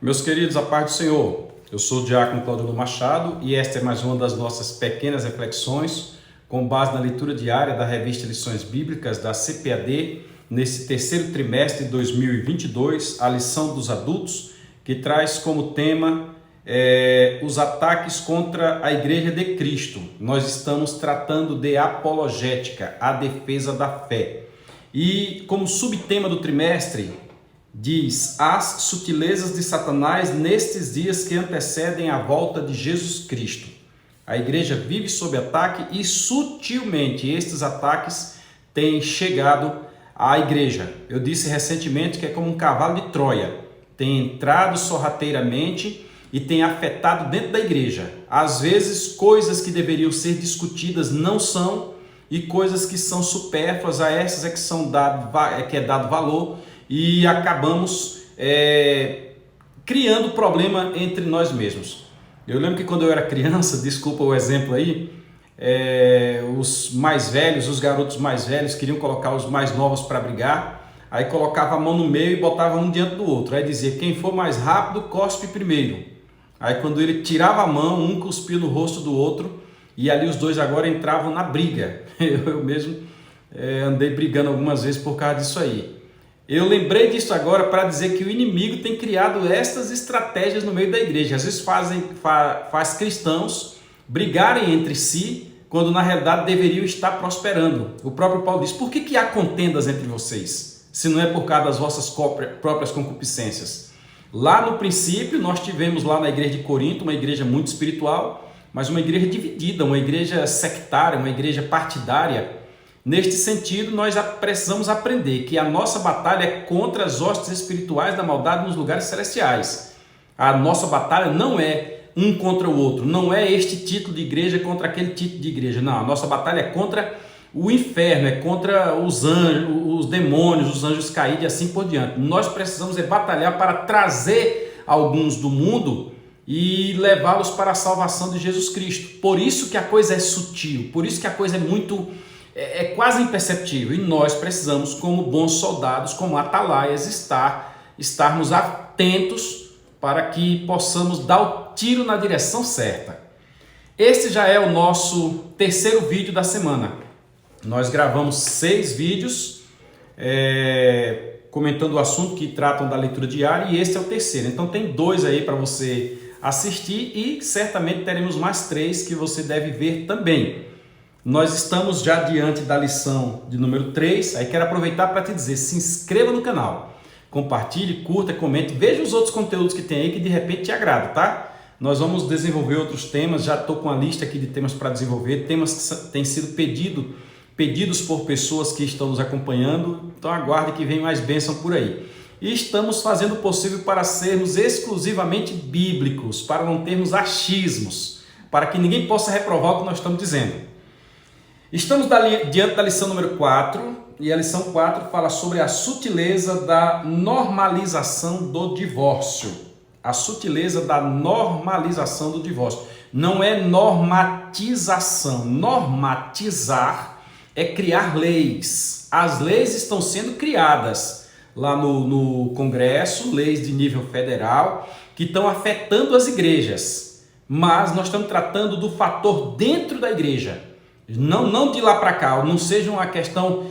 Meus queridos, a paz do Senhor. Eu sou o diácono Claudino Machado e esta é mais uma das nossas pequenas reflexões com base na leitura diária da revista Lições Bíblicas da CPAD nesse terceiro trimestre de 2022, a lição dos adultos, que traz como tema os ataques contra a Igreja de Cristo. Nós estamos tratando de apologética, a defesa da fé. E como subtema do trimestre, diz: as sutilezas de Satanás nestes dias que antecedem a volta de Jesus Cristo. A igreja vive sob ataque e sutilmente estes ataques têm chegado à igreja. Eu disse recentemente que é como um cavalo de Troia. Tem entrado sorrateiramente e tem afetado dentro da igreja. Às vezes coisas que deveriam ser discutidas não são, e coisas que são supérfluas a essas é dado valor, e acabamos criando problema entre nós mesmos. Eu lembro que quando eu era criança, desculpa o exemplo aí, os mais velhos, os garotos mais velhos queriam colocar os mais novos para brigar, aí colocava a mão no meio e botava um diante do outro, aí dizia: quem for mais rápido cospe primeiro. Aí quando ele tirava a mão, um cuspia no rosto do outro, e ali os dois agora entravam na briga. Eu mesmo andei brigando algumas vezes por causa disso aí. Eu lembrei disso agora para dizer que o inimigo tem criado estas estratégias no meio da igreja. Às vezes faz cristãos brigarem entre si, quando na realidade deveriam estar prosperando. O próprio Paulo diz: por que há contendas entre vocês, se não é por causa das vossas próprias concupiscências? Lá no princípio nós tivemos lá na igreja de Corinto uma igreja muito espiritual, mas uma igreja dividida, uma igreja sectária, uma igreja partidária. Neste sentido, nós precisamos aprender que a nossa batalha é contra as hostes espirituais da maldade nos lugares celestiais. A nossa batalha não é um contra o outro, não é este título de igreja contra aquele título de igreja. Não, a nossa batalha é contra o inferno, é contra os anjos, os demônios, os anjos caídos e assim por diante. Nós precisamos batalhar para trazer alguns do mundo e levá-los para a salvação de Jesus Cristo. Por isso que a coisa é sutil, por isso que a coisa é quase imperceptível, e nós precisamos, como bons soldados, como atalaias, estarmos atentos para que possamos dar o tiro na direção certa. Este já é o nosso terceiro vídeo da semana. Nós gravamos 6 vídeos comentando o assunto que tratam da leitura diária, e este é o terceiro. Então tem 2 aí para você assistir, e certamente teremos mais 3 que você deve ver também. Nós estamos já diante da lição de número 3, aí quero aproveitar para te dizer: se inscreva no canal, compartilhe, curta, comente, veja os outros conteúdos que tem aí que de repente te agrada, tá? Nós vamos desenvolver outros temas, já estou com a lista aqui de temas para desenvolver, temas que têm sido pedidos por pessoas que estão nos acompanhando, então aguarde que vem mais bênção por aí. E estamos fazendo o possível para sermos exclusivamente bíblicos, para não termos achismos, para que ninguém possa reprovar o que nós estamos dizendo. Estamos diante da lição número 4, e a lição 4 fala sobre a sutileza da normalização do divórcio. A sutileza da normalização do divórcio. Não é normatização. Normatizar é criar leis. As leis estão sendo criadas lá no Congresso, leis de nível federal, que estão afetando as igrejas. Mas nós estamos tratando do fator dentro da igreja. Não de lá para cá, não seja uma questão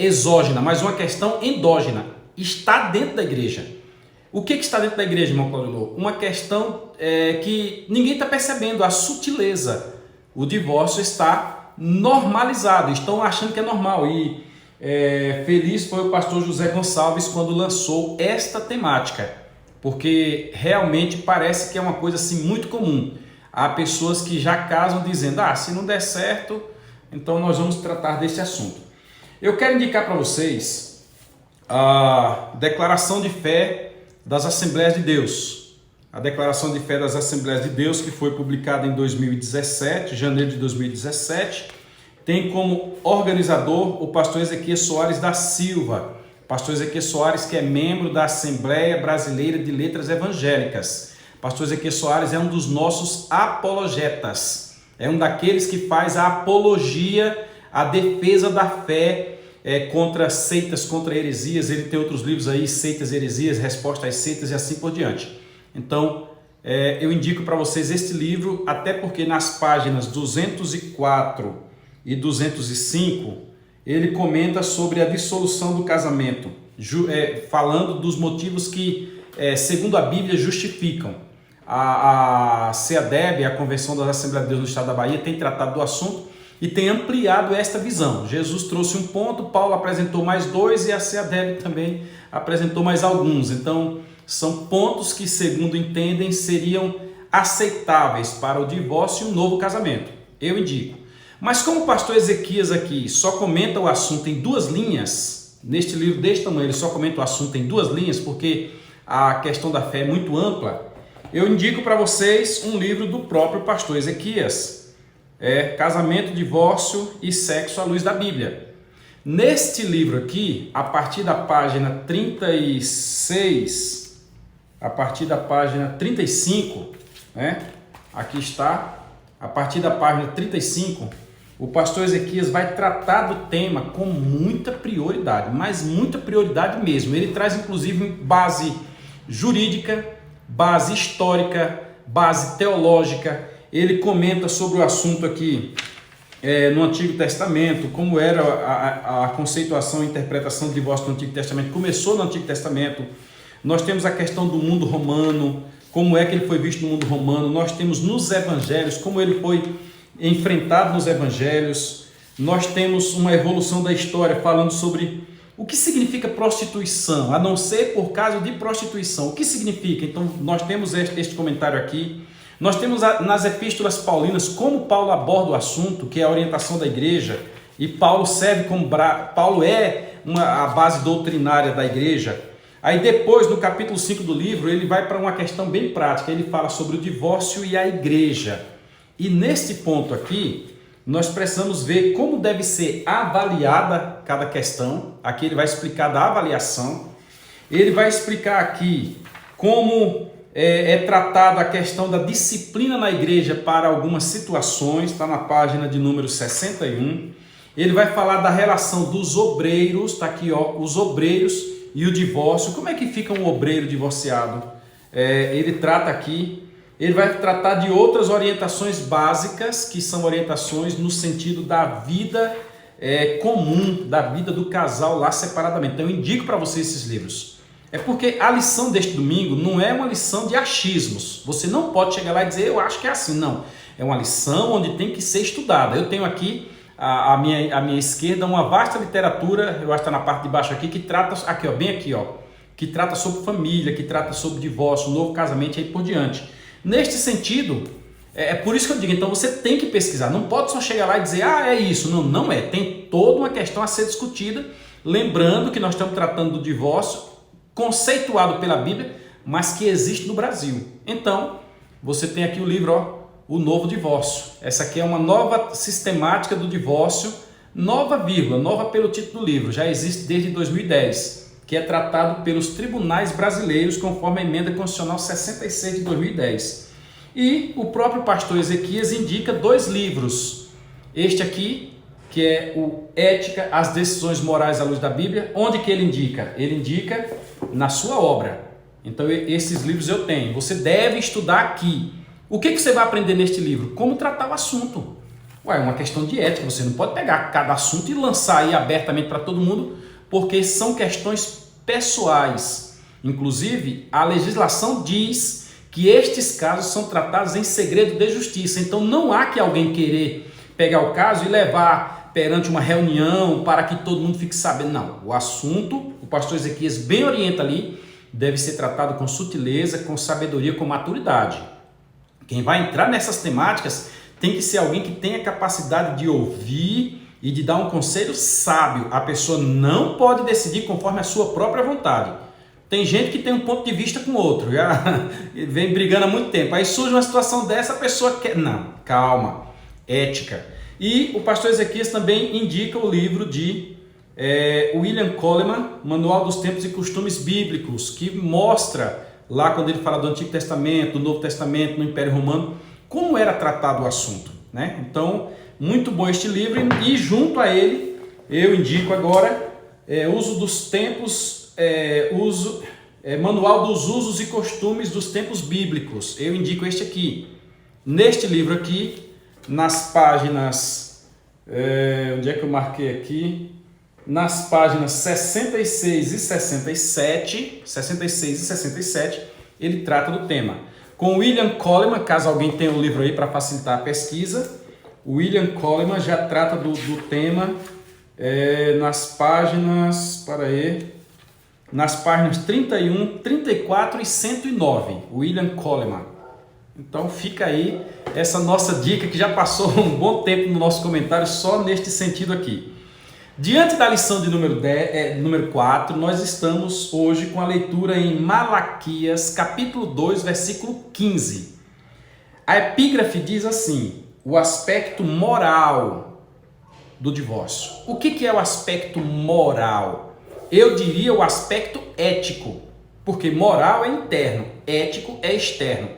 exógena, mas uma questão endógena. Está dentro da igreja. O que está dentro da igreja, irmão Claudio? Uma questão que ninguém está percebendo, a sutileza. O divórcio está normalizado, estão achando que é normal. E feliz foi o pastor José Gonçalves quando lançou esta temática, porque realmente parece que é uma coisa assim muito comum. Há pessoas que já casam dizendo: se não der certo, então nós vamos tratar desse assunto. Eu quero indicar para vocês a declaração de fé das Assembleias de Deus. A declaração de fé das Assembleias de Deus, que foi publicada em 2017, janeiro de 2017, tem como organizador o pastor Ezequiel Soares da Silva. Pastor Ezequiel Soares, que é membro da Assembleia Brasileira de Letras Evangélicas. Pastor Ezequiel Soares é um dos nossos apologetas, é um daqueles que faz a apologia, a defesa da fé contra seitas, contra heresias. Ele tem outros livros aí, Seitas, Heresias, Resposta às Seitas e assim por diante. Então, eu indico para vocês este livro, até porque nas páginas 204 e 205, ele comenta sobre a dissolução do casamento, falando dos motivos que, segundo a Bíblia, justificam. A CEADEB, a Convenção das Assembleias de Deus no Estado da Bahia, tem tratado do assunto e tem ampliado esta visão. Jesus trouxe um ponto, Paulo apresentou mais dois e a CEADEB também apresentou mais alguns. Então, são pontos que, segundo entendem, seriam aceitáveis para o divórcio e um novo casamento. Eu indico. Mas como o pastor Ezequias aqui só comenta o assunto em 2 linhas, neste livro deste tamanho ele só comenta o assunto em 2 linhas, porque a questão da fé é muito ampla, eu indico para vocês um livro do próprio pastor Ezequias. Casamento, Divórcio e Sexo à Luz da Bíblia. Neste livro aqui, a partir da página 36, a partir da página 35, aqui está, a partir da página 35, o pastor Ezequias vai tratar do tema com muita prioridade, mas muita prioridade mesmo. Ele traz inclusive base jurídica, base histórica, base teológica. Ele comenta sobre o assunto aqui no Antigo Testamento, como era a conceituação e interpretação do divórcio no Antigo Testamento. Começou no Antigo Testamento. Nós temos a questão do mundo romano, como é que ele foi visto no mundo romano. Nós temos nos evangelhos, como ele foi enfrentado nos evangelhos. Nós temos uma evolução da história falando sobre o que significa prostituição, a não ser por causa de prostituição. O que significa? Então, nós temos este comentário aqui. Nós temos nas epístolas paulinas como Paulo aborda o assunto, que é a orientação da igreja, e Paulo serve como Paulo é a base doutrinária da igreja. Aí depois, no capítulo 5 do livro, ele vai para uma questão bem prática, ele fala sobre o divórcio e a igreja. E neste ponto aqui, nós precisamos ver como deve ser avaliada cada questão. Aqui ele vai explicar da avaliação, ele vai explicar aqui como é tratada a questão da disciplina na igreja para algumas situações, está na página de número 61. Ele vai falar da relação dos obreiros, está aqui, os obreiros e o divórcio. Como é que fica um obreiro divorciado? Ele trata aqui. Ele vai tratar de outras orientações básicas, que são orientações no sentido da vida comum, da vida do casal lá separadamente. Então eu indico para vocês esses livros. É porque a lição deste domingo não é uma lição de achismos. Você não pode chegar lá e dizer, eu acho que é assim. Não, é uma lição onde tem que ser estudada. Eu tenho aqui, à minha esquerda, uma vasta literatura, eu acho que está na parte de baixo aqui, que trata, aqui, bem aqui, que trata sobre família, que trata sobre divórcio, novo casamento e aí por diante. Neste sentido, é por isso que eu digo, então você tem que pesquisar. Não pode só chegar lá e dizer, é isso. Não, não é. Tem toda uma questão a ser discutida. Lembrando que nós estamos tratando do divórcio conceituado pela Bíblia, mas que existe no Brasil. Então, você tem aqui o livro, O Novo Divórcio. Essa aqui é uma nova sistemática do divórcio, nova vírgula, nova pelo título do livro, já existe desde 2010, que é tratado pelos tribunais brasileiros conforme a emenda constitucional 66 de 2010. E o próprio pastor Ezequias indica 2 livros. Este aqui, que é o Ética, as decisões morais à luz da Bíblia. Onde que ele indica? Ele indica na sua obra. Então esses livros eu tenho. Você deve estudar aqui. O que você vai aprender neste livro? Como tratar o assunto. É uma questão de ética. Você não pode pegar cada assunto e lançar aí abertamente para todo mundo, porque são questões pessoais. Inclusive, a legislação diz que estes casos são tratados em segredo de justiça. Então não há que alguém querer pegar o caso e levar perante uma reunião para que todo mundo fique sabendo. Não, o assunto, o pastor Ezequias bem orienta ali, deve ser tratado com sutileza, com sabedoria, com maturidade. Quem vai entrar nessas temáticas tem que ser alguém que tenha capacidade de ouvir e de dar um conselho sábio. A pessoa não pode decidir conforme a sua própria vontade. Tem gente que tem um ponto de vista com outro, já vem brigando há muito tempo. Aí surge uma situação dessa, a pessoa quer... Não, calma, ética. E o pastor Ezequias também indica o livro de William Coleman, Manual dos Tempos e Costumes Bíblicos, que mostra lá quando ele fala do Antigo Testamento, do Novo Testamento, no Império Romano, como era tratado o assunto, né? Então, muito bom este livro. E junto a ele, eu indico agora uso dos tempos, Manual dos Usos e Costumes dos Tempos Bíblicos. Eu indico este aqui. Neste livro aqui, nas páginas, onde é que eu marquei aqui? Nas páginas 66 e 67, ele trata do tema. Com William Coleman, caso alguém tenha o livro aí para facilitar a pesquisa, o William Coleman já trata do tema nas páginas, nas páginas 31, 34 e 109, William Coleman. Então fica aí essa nossa dica que já passou um bom tempo no nosso comentário só neste sentido aqui. Diante da lição de número 4, nós estamos hoje com a leitura em Malaquias, capítulo 2, versículo 15. A epígrafe diz assim: o aspecto moral do divórcio. O que é o aspecto moral? Eu diria o aspecto ético, porque moral é interno, ético é externo.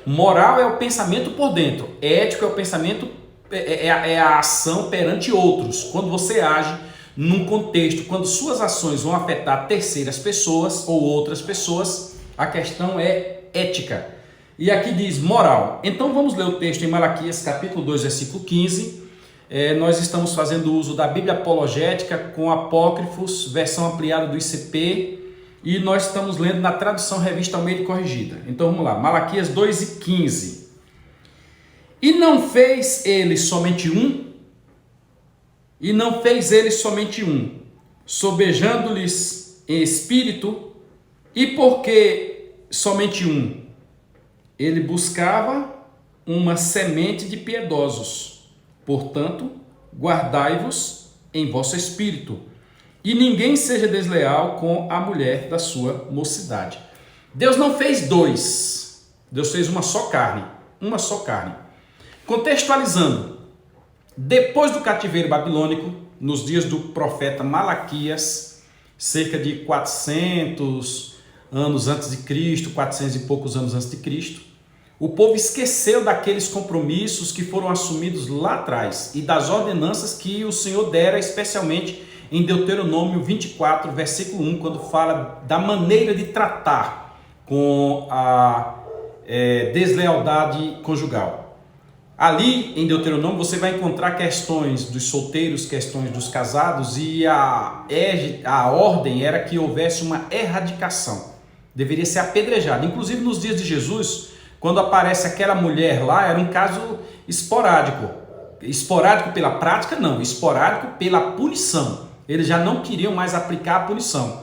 Moral é o pensamento por dentro, ético é o pensamento, é a ação perante outros. Quando você age num contexto, quando suas ações vão afetar terceiras pessoas ou outras pessoas, a questão é ética. E aqui diz moral. Então vamos ler o texto em Malaquias capítulo 2, versículo 15. Nós estamos fazendo uso da Bíblia Apologética com apócrifos, versão ampliada do ICP, e nós estamos lendo na tradução Revista Almeida Corrigida. Então vamos lá, Malaquias 2 e 15. E não fez ele somente um? E não fez ele somente um, sobejando-lhes em espírito? E por que somente um? Ele buscava uma semente de piedosos. Portanto, guardai-vos em vosso espírito, e ninguém seja desleal com a mulher da sua mocidade. Deus não fez dois, Deus fez uma só carne, Contextualizando, depois do cativeiro babilônico, nos dias do profeta Malaquias, cerca de 400 anos antes de Cristo, 400 e poucos anos antes de Cristo, o povo esqueceu daqueles compromissos que foram assumidos lá atrás e das ordenanças que o Senhor dera, especialmente em Deuteronômio 24, versículo 1, quando fala da maneira de tratar com a deslealdade conjugal. Ali em Deuteronômio você vai encontrar questões dos solteiros, questões dos casados, e a ordem era que houvesse uma erradicação. Deveria ser apedrejado. Inclusive nos dias de Jesus, quando aparece aquela mulher lá, era um caso esporádico. Esporádico pela prática? Não. Esporádico pela punição. Eles já não queriam mais aplicar a punição.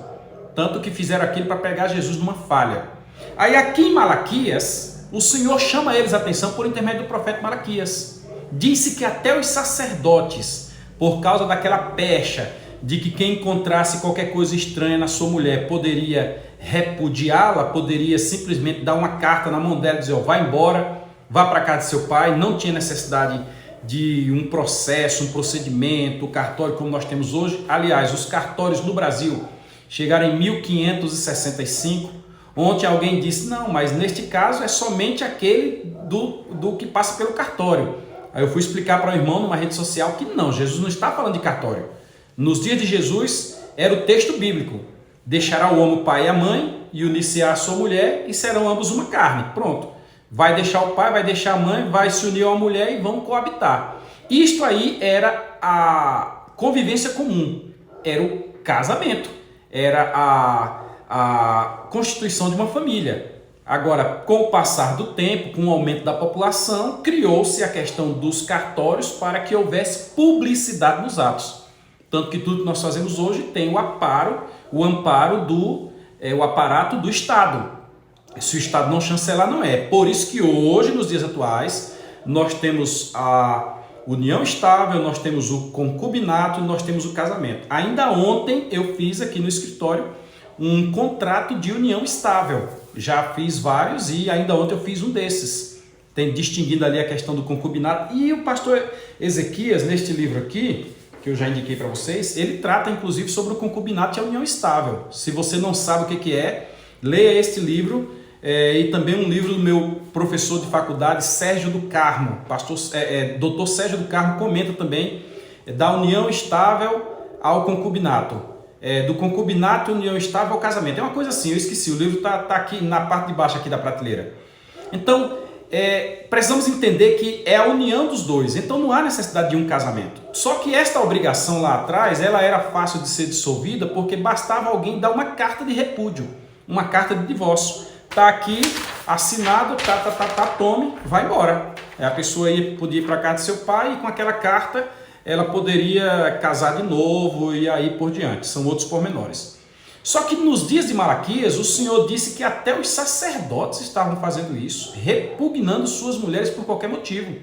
Tanto que fizeram aquilo para pegar Jesus numa falha. Aí aqui em Malaquias, o Senhor chama eles a atenção por intermédio do profeta Malaquias. Disse que até os sacerdotes, por causa daquela pecha de que quem encontrasse qualquer coisa estranha na sua mulher poderia repudiá-la, poderia simplesmente dar uma carta na mão dela e dizer: vai embora, vá para casa de seu pai. Não tinha necessidade de um processo, um procedimento, o cartório como nós temos hoje. Aliás, os cartórios no Brasil chegaram em 1565. Ontem alguém disse: não, mas neste caso é somente aquele do que passa pelo cartório. Aí eu fui explicar para o irmão numa rede social que não, Jesus não está falando de cartório. Nos dias de Jesus era o texto bíblico: deixará o homem o pai e a mãe e unir-se à sua mulher e serão ambos uma carne. Pronto. Vai deixar o pai, vai deixar a mãe, vai se unir a uma mulher e vão coabitar. Isto aí era a convivência comum, era o casamento, era a constituição de uma família. Agora, com o passar do tempo, com o aumento da população, criou-se a questão dos cartórios para que houvesse publicidade nos atos. Tanto que tudo que nós fazemos hoje tem o aparato do Estado. Se o Estado não chancelar, não é. Por isso que hoje, nos dias atuais, nós temos a união estável, nós temos o concubinato e nós temos o casamento. Ainda ontem eu fiz aqui no escritório um contrato de união estável. Já fiz vários e ainda ontem eu fiz um desses. Tem distinguindo ali a questão do concubinato. E o pastor Ezequias, neste livro aqui, que eu já indiquei para vocês, ele trata inclusive sobre o concubinato e a união estável. Se você não sabe o que é, leia este livro. E também um livro do meu professor de faculdade, Sérgio do Carmo. Doutor Sérgio do Carmo comenta também da união estável ao concubinato. Do concubinato, união estável ao casamento. É uma coisa assim, eu esqueci, o livro está aqui na parte de baixo aqui da prateleira. Então, precisamos entender que é a união dos dois, então não há necessidade de um casamento. Só que esta obrigação lá atrás, ela era fácil de ser dissolvida porque bastava alguém dar uma carta de repúdio, uma carta de divórcio. Está aqui, assinado, tome, vai embora. A pessoa podia ir para a casa do seu pai e com aquela carta ela poderia casar de novo e aí por diante. São outros pormenores. Só que nos dias de Malaquias, o Senhor disse que até os sacerdotes estavam fazendo isso, repugnando suas mulheres por qualquer motivo.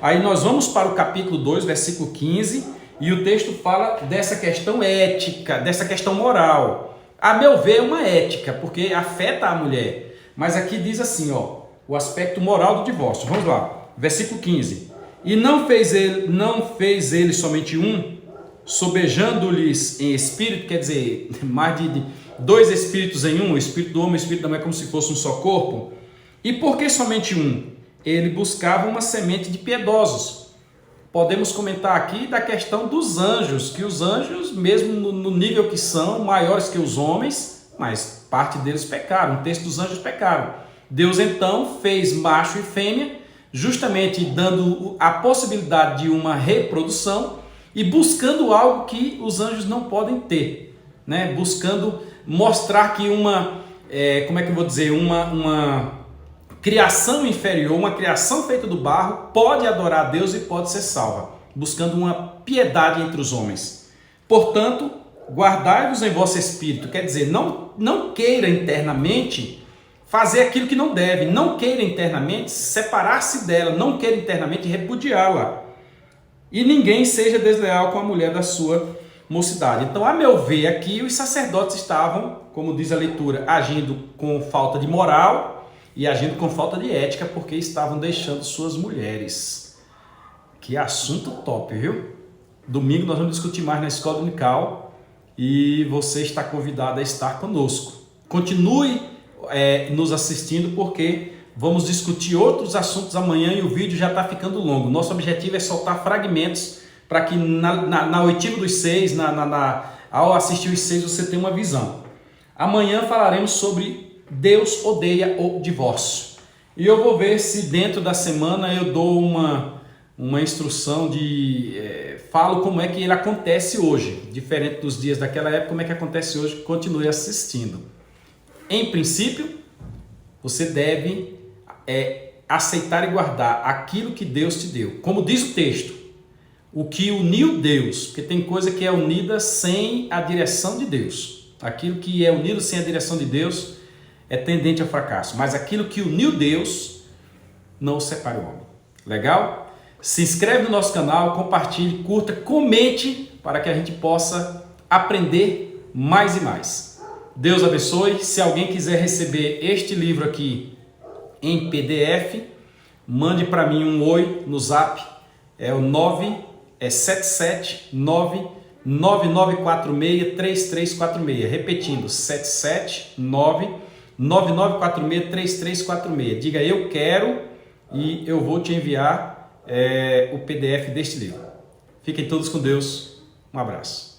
Aí nós vamos para o capítulo 2, versículo 15, e o texto fala dessa questão ética, dessa questão moral. A meu ver, é uma ética, porque afeta a mulher. Mas aqui diz assim, o aspecto moral do divórcio. Vamos lá, versículo 15. E não fez ele somente um, sobejando-lhes em espírito, quer dizer, mais de dois espíritos em um, o espírito do homem e o espírito da mulher, como se fosse um só corpo. E por que somente um? Ele buscava uma semente de piedosos. Podemos comentar aqui da questão dos anjos, que os anjos, mesmo no nível que são, maiores que os homens, mas parte deles pecaram, um terço dos anjos pecaram. Deus então fez macho e fêmea, justamente dando a possibilidade de uma reprodução e buscando algo que os anjos não podem ter, né? Buscando mostrar que uma criação inferior, uma criação feita do barro, pode adorar a Deus e pode ser salva, buscando uma piedade entre os homens. Portanto, guardai-vos em vosso espírito, quer dizer, não queira internamente fazer aquilo que não deve, não queira internamente separar-se dela, não queira internamente repudiá-la. E ninguém seja desleal com a mulher da sua mocidade. Então, a meu ver, aqui os sacerdotes estavam, como diz a leitura, agindo com falta de moral e agindo com falta de ética, porque estavam deixando suas mulheres. Que assunto top, viu? Domingo nós vamos discutir mais na Escola Dominical e você está convidado a estar conosco. Continue nos assistindo, porque vamos discutir outros assuntos amanhã e o vídeo já está ficando longo. Nosso objetivo é soltar fragmentos para que na oitiva dos 6, ao assistir os 6, você tenha uma visão. Amanhã falaremos sobre Deus odeia o divórcio. E eu vou ver se dentro da semana eu dou uma instrução falo como é que ele acontece hoje. Diferente dos dias daquela época, como é que acontece hoje, continue assistindo. Em princípio, você deve aceitar e guardar aquilo que Deus te deu. Como diz o texto, o que uniu Deus, porque tem coisa que é unida sem a direção de Deus. Aquilo que é unido sem a direção de Deus é tendente ao fracasso. Mas aquilo que uniu Deus, não o separa o homem. Legal? Se inscreve no nosso canal, compartilhe, curta, comente para que a gente possa aprender mais e mais. Deus abençoe. Se alguém quiser receber este livro aqui em PDF, mande para mim um oi no zap, é o 779-9946-3346, repetindo, 779-9946-3346, diga eu quero e eu vou te enviar o PDF deste livro. Fiquem todos com Deus, um abraço.